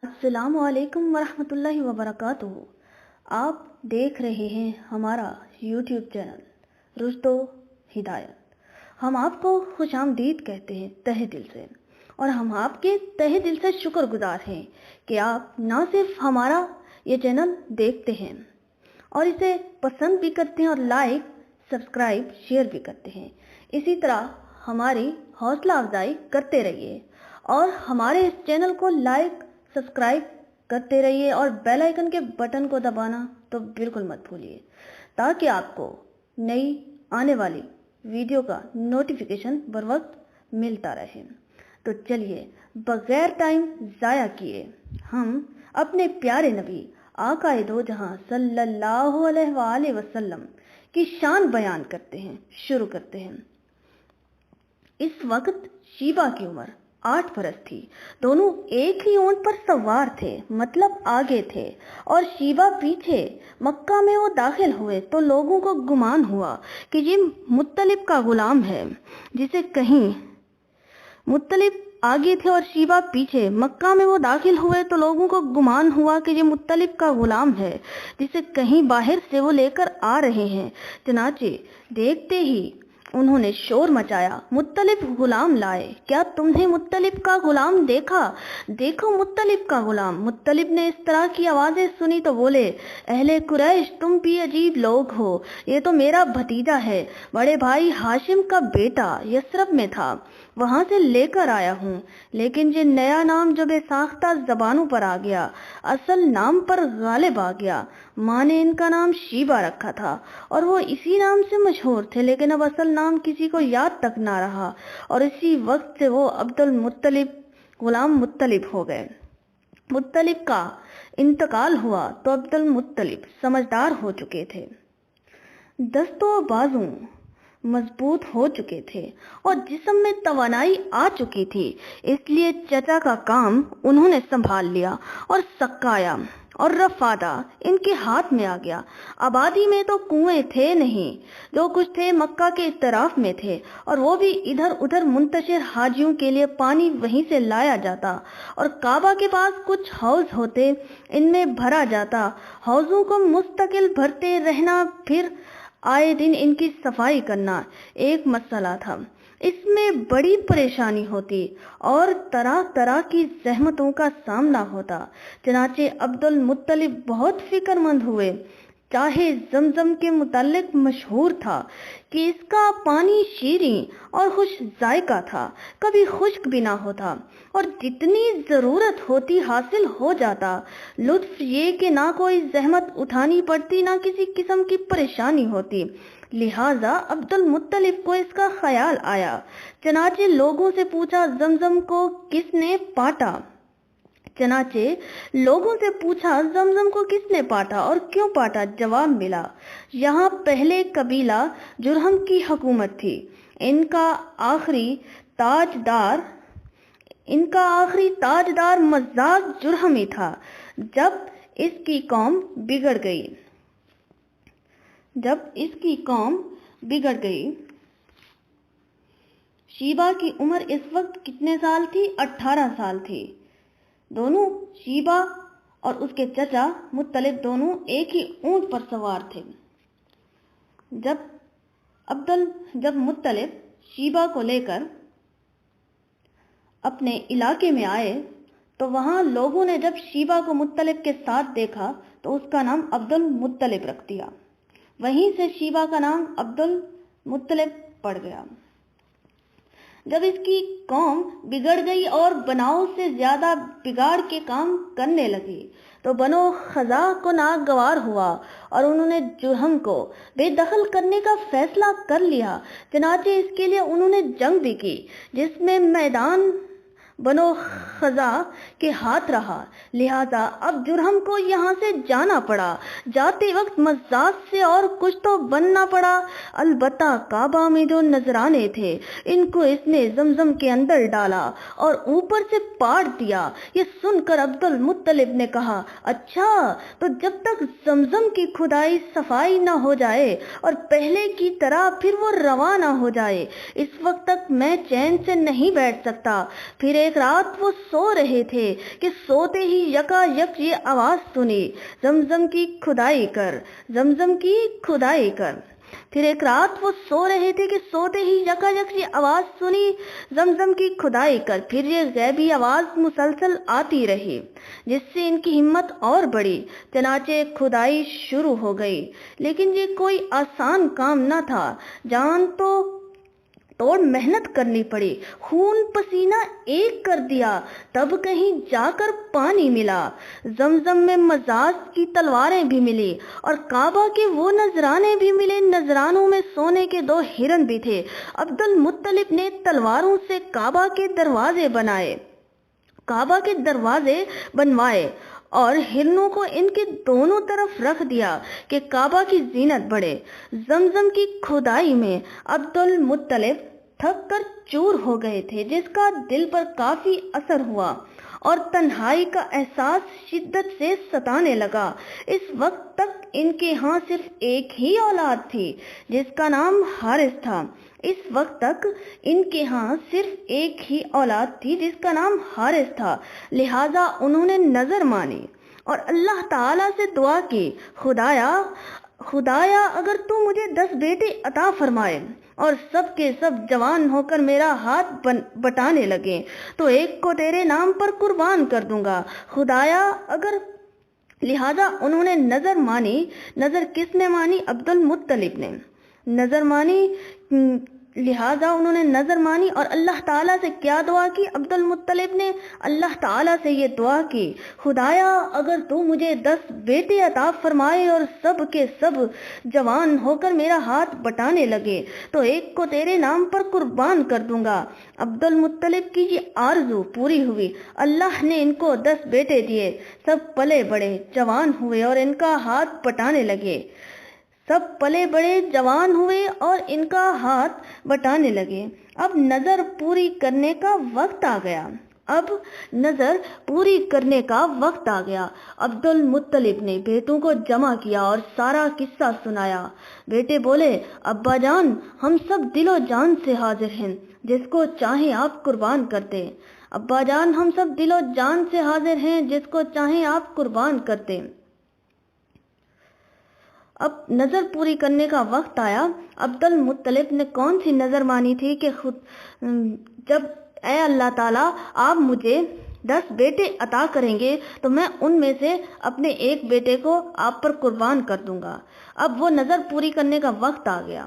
अस्सलाम वालेकुम वरहमतुल्लाहि वबरकातुहू। आप देख रहे हैं हमारा YouTube चैनल रुश्तो हिदायत। हम आपको खुशामदीद कहते हैं तहे दिल से, और हम आपके तहे दिल से शुक्रगुजार हैं कि आप ना सिर्फ हमारा ये चैनल देखते हैं और इसे पसंद भी करते हैं और लाइक सब्सक्राइब शेयर भी करते हैं। इसी तरह हमारी हौसला अफजाई करते रहिए और हमारे इस चैनल को लाइक सब्सक्राइब करते रहिए और बेल आइकन के बटन को दबाना तो बिल्कुल मत भूलिए, ताकि आपको नई आने वाली वीडियो का नोटिफिकेशन बर वक्त मिलता रहे। तो चलिए बगैर टाइम ज़ाया किए हम अपने प्यारे नबी आकाए दो जहां सल्लल्लाहु अलैहि वसल्लम की शान बयान करते हैं। शुरू करते हैं। इस वक्त शीबा की उम्र 8 बरस थी। दोनों एक ही ऊंट पर सवार थे, मतलब आगे थे और शीबा पीछे। मक्का में वो दाखिल हुए तो लोगों को गुमान हुआ कि ये मुत्तलिब का गुलाम है, जिसे कहीं मुत्तलिब आगे थे और शीबा पीछे। मक्का में वो दाखिल हुए तो लोगों को गुमान हुआ कि ये मुत्तलिब का गुलाम है, जिसे कहीं बाहर से वो लेकर आ रहे हैं। चनाचे देखते ही उन्होंने शोर मचाया, मुत्तलिब गुलाम लाए। क्या तुमने मुत्तलिब का गुलाम देखा? देखो मुत्तलिब का गुलाम। मुत्तलिब ने इस तरह की आवाजें सुनी तो बोले, अहले कुरैश, तुम भी अजीब लोग हो। ये तो मेरा भतीजा है, बड़े भाई हाशिम का बेटा, यसरब में था, वहां से लेकर आया हूँ। लेकिन ये नया नाम जो बेसाख्ता जबानों पर आ गया, असल नाम पर गालिब आ गया। माँ ने इनका नाम शीबा रखा था और वो इसी नाम से मशहूर थे, लेकिन अब असल नाम किसी को याद तक ना रहा और इसी वक्त से वो अब्दुल मुत्तलिब गुलाम मुत्तलिब हो गए। मुत्तलिब का इंतकाल हुआ तो अब्दुल मुत्तलिब समझदार हो चुके थे, दस्तों बाजू मजबूत हो चुके थे और जिस्म में तवानाई आ चुकी थी। इसलिए चचा का काम उन्होंने संभाल लिया और सकाया और रफादा इनके हाथ में आ गया। आबादी में तो कुएं थे नहीं, जो कुछ थे मक्का के इतराफ में थे और वो भी इधर उधर मुंतशिर। हाजियों के लिए पानी वहीं से लाया जाता और काबा के पास कुछ हौज होते, इनमें भरा जाता। हौजों को मुस्तकिल भरते रहना, फिर आए दिन इनकी सफाई करना एक मसला था। इसमें बड़ी परेशानी होती और तरह तरह की जहमतों का सामना होता। चनाचे अब्दुल मुत्तलिब बहुत फिक्रमंद हुए। चाहे जमजम के मुतालिक मशहूर था कि इसका पानी शीरीं और खुश जायका था, कभी खुश्क भी ना होता और जितनी जरूरत होती हासिल हो जाता। लुत्फ ये कि ना कोई जहमत उठानी पड़ती, ना किसी किस्म की परेशानी होती। लिहाजा अब्दुल मुत्तलिब को इसका ख्याल आया। चनाचे लोगों से पूछा, जमजम को किसने पाटा? चनाचे लोगों से पूछा, जमजम को किसने पाटा और क्यों पाटा? जवाब मिला, यहाँ पहले कबीला जुरहम की हुकूमत थी। इनका आखिरी ताजदार मज़ाक जुरहमी था। जब इसकी कौम बिगड़ गई। शीबा की उम्र इस वक्त कितने साल थी? 18 साल थी। दोनों शीबा और उसके चचा मुत्तलिब दोनों एक ही ऊंट पर सवार थे। जब मुत्तलिब शीबा को लेकर अपने इलाके में आए तो वहां लोगों ने जब शीबा को मुत्तलिब के साथ देखा तो उसका नाम अब्दुल मुत्तलिब रख दिया। वहीं से शीबा का नाम अब्दुल मुत्तलिब पड़ गया। जब इसकी कौम बिगड़ गई और बनाओ से ज्यादा बिगाड़ के काम करने लगी तो बनो खजा को नागवार हुआ और उन्होंने जुरहम को बेदखल करने का फैसला कर लिया। चनाचे इसके लिए उन्होंने जंग भी की, जिसमें मैदान बनो खजा के हाथ रहा। लिहाजा अब जुरहम को यहाँ से जाना पड़ा। जाते वक्त मज़ाक से और कुछ तो बनना पड़ा। अलबत्ता काबा में जो नजराने थे, इनको इसने जमजम के अंदर डाला और ऊपर से पाड़ दिया। ये सुनकर अब्दुल मुत्तलिब ने कहा, अच्छा, तो जब तक जमजम की खुदाई सफाई न हो जाए और पहले की तरह फिर वो रवा न हो जाए, इस वक्त तक मैं चैन से नहीं बैठ सकता। फिर एक ایک رات وہ سو رہے تھے کہ سوتے ہی یکا یک یہ آواز سنی، زمزم کی کھدائی کر، زمزم کی کھدائی کر۔ پھر ایک رات وہ سو رہے تھے کہ سوتے ہی یکا یک یہ آواز سنی، زمزم کی کھدائی کر۔ پھر یہ غیبی آواز مسلسل آتی رہی، جس سے ان کی ہمت اور بڑھی، چنانچہ کھدائی شروع ہو گئی۔ لیکن یہ کوئی آسان کام نہ تھا، جان تو توڑ محنت کرنی پڑی، خون پسینہ ایک کر دیا، تب کہیں جا کر پانی ملا۔ زمزم میں مزاج کی تلواریں بھی ملی اور کعبہ کے وہ نذرانے بھی ملے۔ نذرانوں میں سونے کے 2 ہرن بھی تھے۔ عبد المطلب نے تلواروں سے کعبہ کے دروازے بنوائے اور ہرنوں کو ان کے دونوں طرف رکھ دیا کہ کعبہ کی زینت بڑھے۔ زمزم کی کھدائی میں عبد المطلب تھک کر چور ہو گئے تھے، جس کا دل پر کافی اثر ہوا اور تنہائی کا احساس شدت سے ستانے لگا۔ اس وقت تک ان کے ہاں صرف ایک ہی اولاد تھی، جس کا نام حارث تھا۔ لہٰذا انہوں نے نظر مانی اور اللہ تعالیٰ سے دعا کی، خدایا اگر تو مجھے 10 بیٹے عطا فرمائے اور سب کے سب جوان ہو کر میرا ہاتھ بٹانے لگے تو ایک کو تیرے نام پر قربان کر دوں گا۔ لہٰذا انہوں نے نظر مانی۔ نظر کس نے مانی؟ عبد المطلب نے نظر مانی۔ لہٰذا انہوں نے نظر مانی اور اللہ تعالیٰ سے کیا دعا کی؟ عبد المطلب نے اللہ تعالیٰ سے یہ دعا کی، خدایا اگر تو مجھے 10 بیٹے عطا فرمائے اور سب کے سب جوان ہو کر میرا ہاتھ بٹانے لگے تو ایک کو تیرے نام پر قربان کر دوں گا۔ عبد المطلب کی یہ آرزو پوری ہوئی۔ اللہ نے ان کو 10 بیٹے دیے، سب پلے بڑے جوان ہوئے اور ان کا ہاتھ بٹانے لگے۔ اب نظر پوری کرنے کا وقت آ گیا۔ عبد المطلب نے بیٹوں کو جمع کیا اور سارا قصہ سنایا۔ بیٹے بولے، ابا جان ہم سب دل و جان سے حاضر ہیں، جس کو چاہیں آپ قربان کر دیں۔ ابا جان ہم سب دل و جان سے حاضر ہیں، جس کو چاہیں آپ قربان کر دیں۔ اب نظر پوری کرنے کا وقت آیا۔ عبد المطلب نے کون سی نظر مانی تھی کہ جب اے اللہ تعالیٰ آپ مجھے 10 بیٹے عطا کریں گے تو میں ان میں سے اپنے ایک بیٹے کو آپ پر قربان کر دوں گا۔ اب وہ نظر پوری کرنے کا وقت آ گیا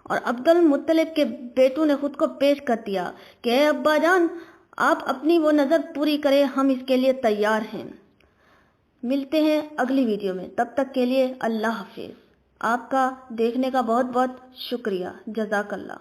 اور عبد المطلب کے بیٹوں نے خود کو پیش کر دیا کہ اے ابا جان آپ اپنی وہ نظر پوری کریں، ہم اس کے لیے تیار ہیں۔ ملتے ہیں اگلی ویڈیو میں، تب تک کے لیے اللہ حافظ۔ آپ کا دیکھنے کا بہت بہت شکریہ، جزاک اللہ۔